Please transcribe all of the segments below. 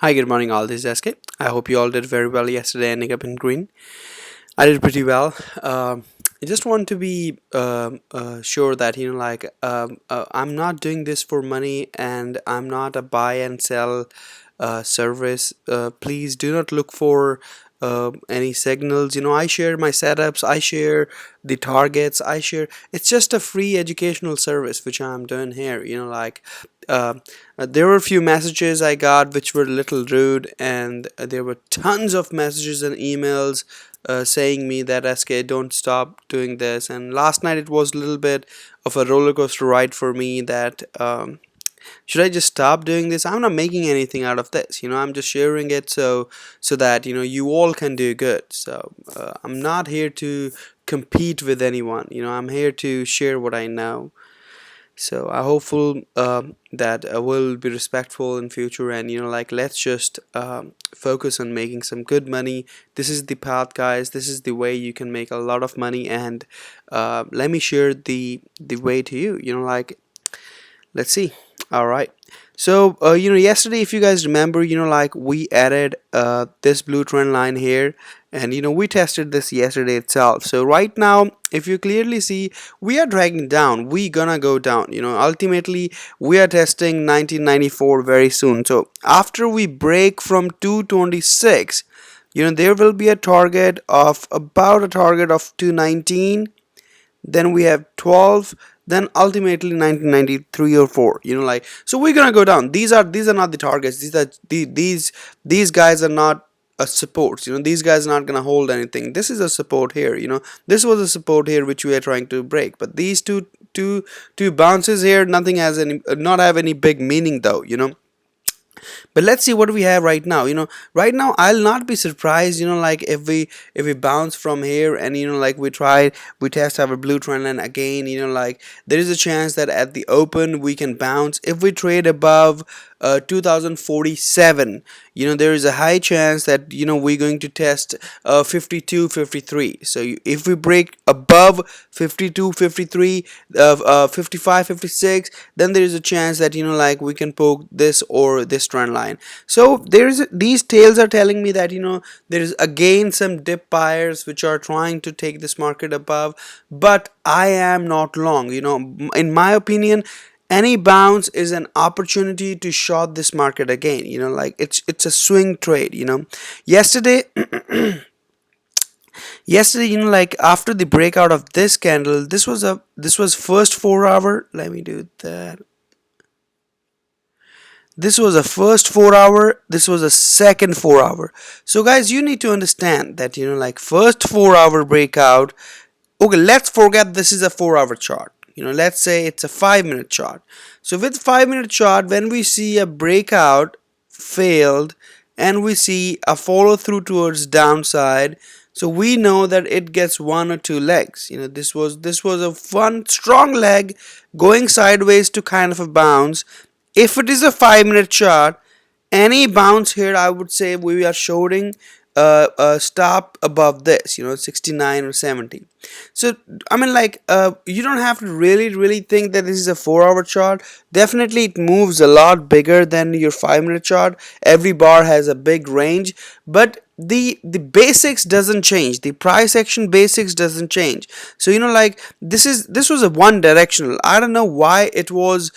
Hi, good morning, all. This is SK. I hope you all did very well yesterday, ending up in green. I did pretty well. I just want to be sure that I'm not doing this for money, and I'm not a buy and sell service. Please do not look for any signals. I share my setups, I share the targets, I share. It's just a free educational service which I'm doing here. Uh, there were a few messages I got which were a little rude, and there were tons of messages and emails saying me that SK, don't stop doing this. And last night it was a little bit of a roller coaster ride for me that should I just stop doing this? I'm not making anything out of this. I'm just sharing it so that you all can do good. So I'm not here to compete with anyone. I'm here to share what I know. So I hopeful that I will be respectful in future, and let's just focus on making some good money. This is the path, guys. This is the way you can make a lot of money, and let me share the way to you. Let's see. All right. So yesterday, if you guys remember, we added this blue trend line here, and we tested this yesterday itself. So right now, if you clearly see, we are dragging down. We gonna go down. Ultimately we are testing 1994 very soon. So after we break from 226, there will be a target of about a target of 219. Then we have 12, then ultimately 1993 or 4. So we're gonna go down. These are not the targets. These guys are not a support. These guys are not gonna hold anything. This is a support here. This was a support here which we are trying to break, but these two bounces here, nothing has any not have any big meaning though. But let's see what we have right now. Right now I'll not be surprised, if we bounce from here, and we test our blue trend line again. There is a chance that at the open we can bounce. If we trade above 2047, there is a high chance that we're going to test 52 53. So if we break above 52 53, 55 56, then there is a chance that we can poke this or this trend line. So these tails are telling me that there is again some dip buyers which are trying to take this market above, but I am not long. In my opinion, any bounce is an opportunity to short this market again. It's a swing trade. Yesterday after the breakout of this candle, this was first 4 hour. Let me do that. This was a first 4 hour, this was a second 4 hour. So guys, you need to understand that first 4 hour breakout. Okay, let's forget this is a 4 hour chart. Let's say it's a 5 minute chart. So with 5 minute chart, when we see a breakout failed and we see a follow through towards downside, so we know that it gets one or two legs. This was a one strong leg going sideways to kind of a bounce. If it is a 5 minute chart, any bounce here, I would say we are shorting a stop above this, 69 or 70. So I mean, you don't have to really think that this is a 4 hour chart. Definitely it moves a lot bigger than your 5 minute chart. Every bar has a big range, but the basics doesn't change. The price action basics doesn't change. So this was a one directional. I don't know why it was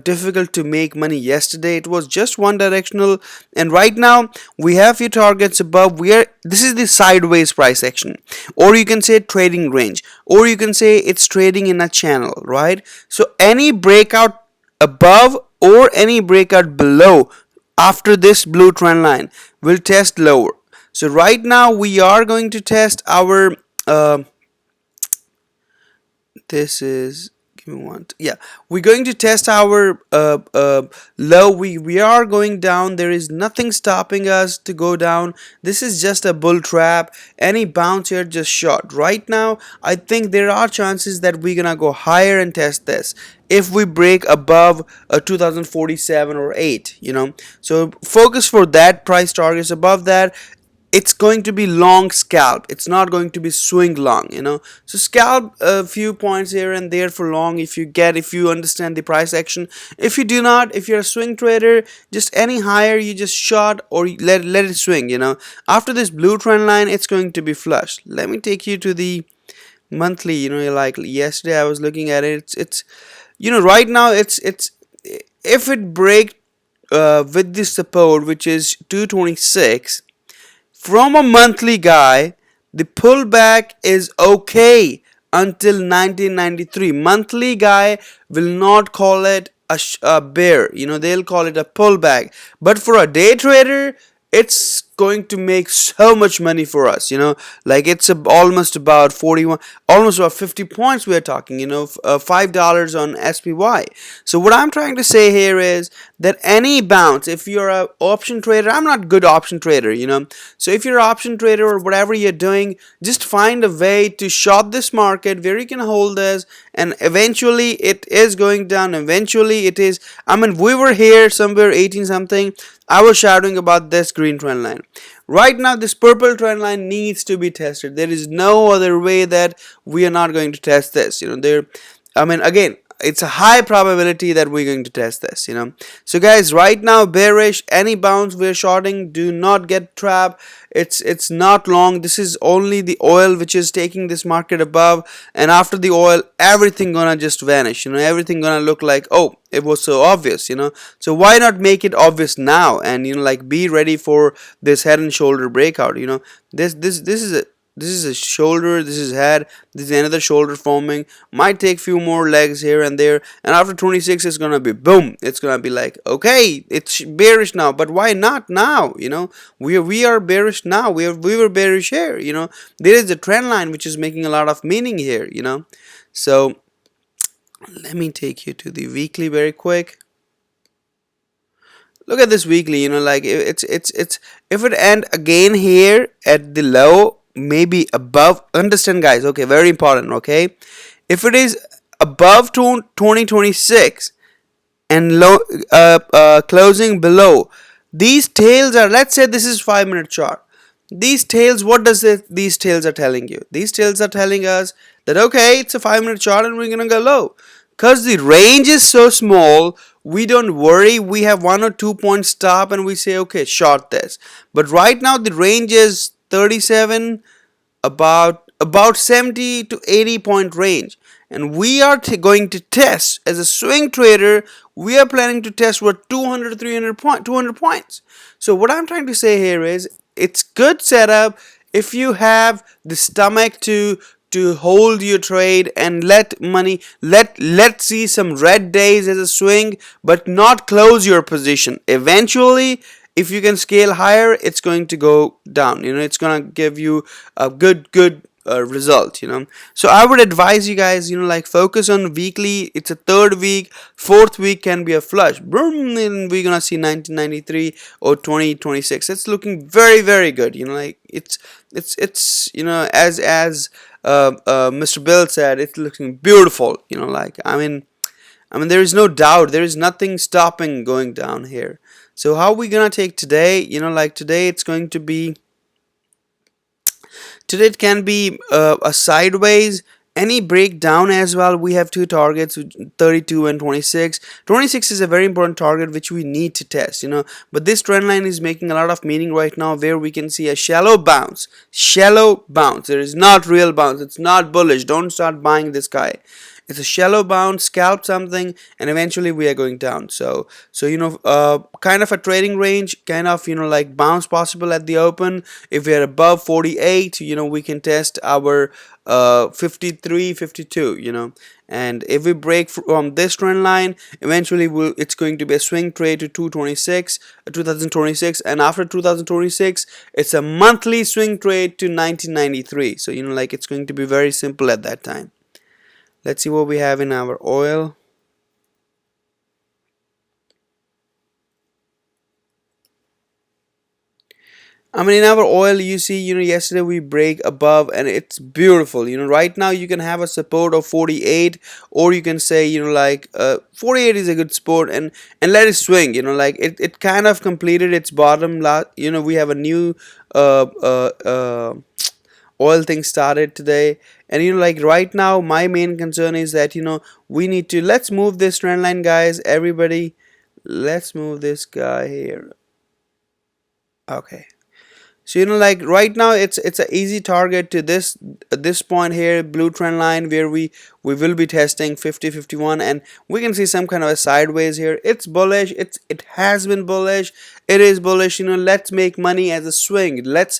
difficult to make money yesterday. It was just one directional, and right now we have few targets above. This is the sideways price action, or you can say trading range, or you can say it's trading in a channel, right? So any breakout above or any breakout below after this blue trend line will test lower. So right now we are going to test our this is, give me one. Yeah, we're going to test our low. We are going down. There is nothing stopping us to go down. This is just a bull trap. Any bounce here just short. Right now I think there are chances that we're gonna go higher and test this if we break above 2047 or 8. So focus for that price targets above that. it's going to be long scalp. It's not going to be swing long, so scalp a few points here and there for long if you understand the price action. If you do not, if you're a swing trader, just any higher you just short or let it swing. After this blue trend line, it's going to be flush. Let me take you to the monthly. Like yesterday I was looking at it. It's right now it's if it break with this support, which is 226 from a monthly guy, the pullback is okay until 1993. Monthly guy will not call it a bear. They'll call it a pullback. But for a day trader, it's going to make so much money for us. Like it's almost about 41, almost about 50 points we're talking. $5 on SPY. So what I'm trying to say here is that any bounce, if you're a option trader, I'm not good option trader. So if you're an option trader or whatever you're doing, just find a way to short this market where you can hold this, and eventually it is going down. Eventually it is, we were here somewhere 18 something. I was shouting about this green trend line. Right now this purple trend line needs to be tested. There is no other way that we are not going to test this. Again, it's a high probability that we're going to test this. So guys, right now bearish, any bounce we're shorting, do not get trapped. It's not long. This is only the oil which is taking this market above, and after the oil everything gonna just vanish. Everything gonna look like, oh, it was so obvious. So why not make it obvious now, and like be ready for this head and shoulder breakout. This is a shoulder, this is head, this is another shoulder forming. Might take few more legs here and there, and after 26 it's gonna be boom. It's gonna be like, okay, it's bearish now, but why not now? We are bearish now. We were bearish here. There is a trend line which is making a lot of meaning here. So let me take you to the weekly very quick. Look at this weekly. Like it's if it end again here at the low, maybe above, understand guys, okay, very important, okay, if it is above 2026 and low closing below, these tails are, let's say this is 5-minute chart. These tails, what does these tails are telling you? These tails are telling us that, okay, it's a 5-minute chart and we're gonna go low. Because the range is so small, we don't worry. We have 1 or 2 point stop and we say, okay, short this. But right now the range is 37, about 70 to 80 point range, and we are going to test as a swing trader. We are planning to test what 200 200 points. So what I'm trying to say here is, it's good setup if you have the stomach to hold your trade and let see some red days as a swing, but not close your position. Eventually, if you can scale higher, it's going to go down. It's gonna give you a good result. So I would advise you guys, like focus on weekly. It's a third week, fourth week can be a flush, boom, and we're gonna see 1993 or 2026. It's looking very good. Like it's as Mr. Bill said, it's looking beautiful. There is no doubt, there is nothing stopping going down here. So how are we gonna take today? Like today it's going to be, today it can be a sideways, any breakdown as well. We have two targets, 32 and 26. 26 is a very important target which we need to test. But this trend line is making a lot of meaning right now, where we can see a shallow bounce. There is not real bounce. It's not bullish. Don't start buying this guy. It's a shallow bounce, scalp something, and eventually we are going down. So kind of a trading range, kind of like bounce possible at the open. If we are above 48, we can test our 53, 52. And if we break from this trend line, eventually it's going to be a swing trade to 2026, and after 2026 it's a monthly swing trade to 1993. So like it's going to be very simple at that time. Let's see what we have in our oil. I mean, in our oil, you see, yesterday we break above and it's beautiful. Right now you can have a support of 48, or you can say, 48 is a good support, and let it swing. Like it kind of completed its bottom. We have a new uh, uh, uh, oil thing started today, and like right now, my main concern is that we need to let's move this trend line, guys. Everybody, let's move this guy here. Okay. So like right now it's an easy target to this point here, blue trend line, where we will be testing 50-51, and we can see some kind of a sideways here. It's bullish. It has been bullish. It is bullish. Let's make money as a swing. Let's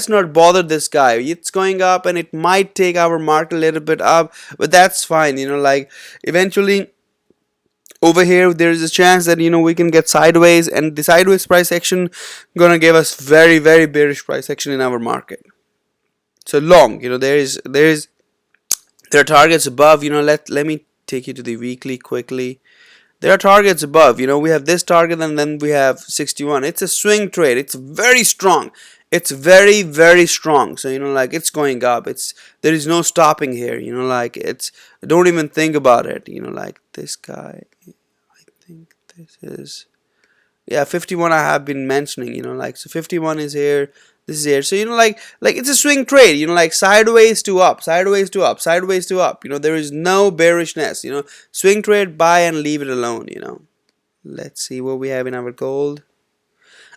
not bother this guy. It's going up and it might take our market a little bit up, but that's fine. Like eventually over here there is a chance that we can get sideways, and the sideways price action gonna give us very, very bearish price action in our market. So long, there are targets above. Let me take you to the weekly quickly. There are targets above. We have this target, and then we have 61. It's a swing trade. It's very strong. It's very, very strong. So like it's going up. There is no stopping here. Like it's don't even think about it. Like this guy, I think this is, yeah, 51 I have been mentioning. Like, so 51 is here, this is here. So like it's a swing trade. Like sideways to up, sideways to up, sideways to up. There is no bearishness. Swing trade, buy and leave it alone. Let's see what we have in our gold.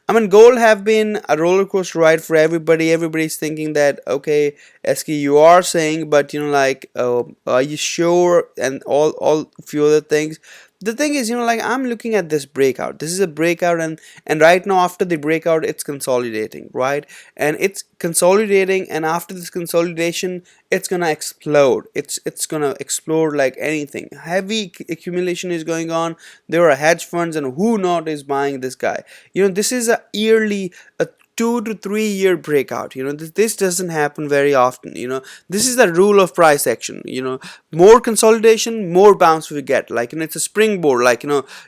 I mean, gold have been a roller coaster ride for everybody. Everybody's thinking that, okay, SK, you are saying, but like, are you sure? And all few other things. The thing is, like I'm looking at this breakout. This is a breakout, and right now after the breakout, it's consolidating, right? And it's consolidating, and after this consolidation, it's gonna explode. It's gonna explode like anything. Heavy accumulation is going on. There are hedge funds, and who not is buying this guy. This is a yearly, a 2 to 3 year breakout. This doesn't happen very often. This is the rule of price action. More consolidation, more bounce we get. Like, it's a springboard. Like,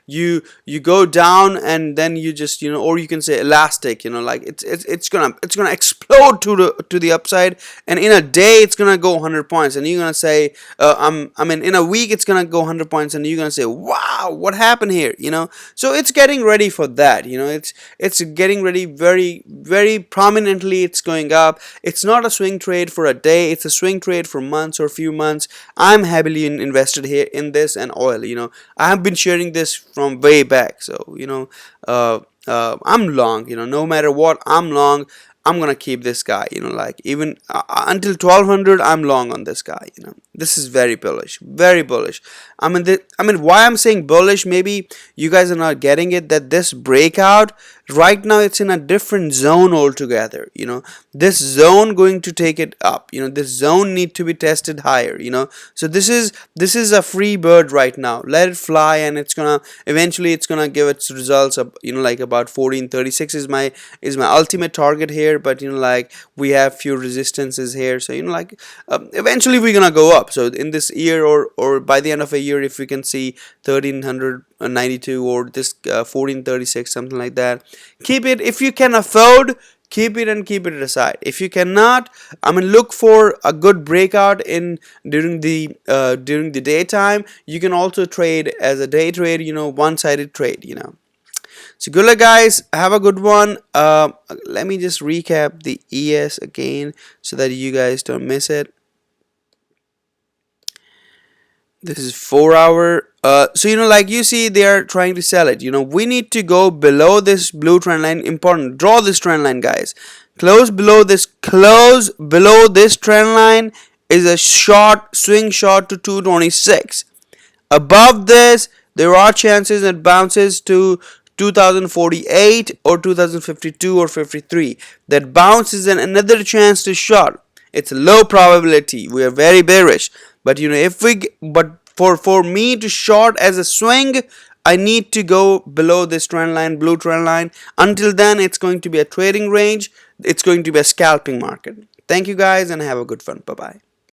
you go down and then you just, or you can say elastic. Like it's gonna explode to the upside, and in a day it's gonna go 100 points, and you're gonna say, I mean, in a week it's gonna go 100 points, and you're gonna say, wow, what happened here? So it's getting ready for that. It's getting ready very, very prominently. It's going up. It's not a swing trade for a day. It's a swing trade for months or few months. I'm heavily invested here in this and oil. I have been sharing this from way back. So I'm long. No matter what, I'm long. I'm gonna keep this guy. Like even until 1200, I'm long on this guy. This is very bullish, very bullish. I mean, why I'm saying bullish? Maybe you guys are not getting it. That this breakout right now, it's in a different zone altogether. This zone going to take it up. This zone need to be tested higher. So this is a free bird right now. Let it fly, and it's gonna eventually give its results up. Like about 1436 is my ultimate target here. But like we have few resistances here. So like eventually we're gonna go up. So in this year, or by the end of a year, if we can see 1392 or this 1436, something like that, keep it. If you can afford, keep it, and keep it aside. If you cannot, I mean, look for a good breakout during the daytime. You can also trade as a day trade, one-sided trade. So good luck, guys. Have a good one. Let me just recap the ES again so that you guys don't miss it. This is 4 hour. So like you see, they are trying to sell it. We need to go below this blue trend line. Important. Draw this trend line, guys. Close below this trend line is a short swing short to 226. Above this, there are chances it bounces to 2048 or 2052 or 53. That bounce is another chance to short. It's a low probability. We are very bearish. But for me to short as a swing, I need to go below this trend line, blue trend line. Until then, it's going to be a trading range. It's going to be a scalping market. Thank you, guys, and have a good fun. Bye bye.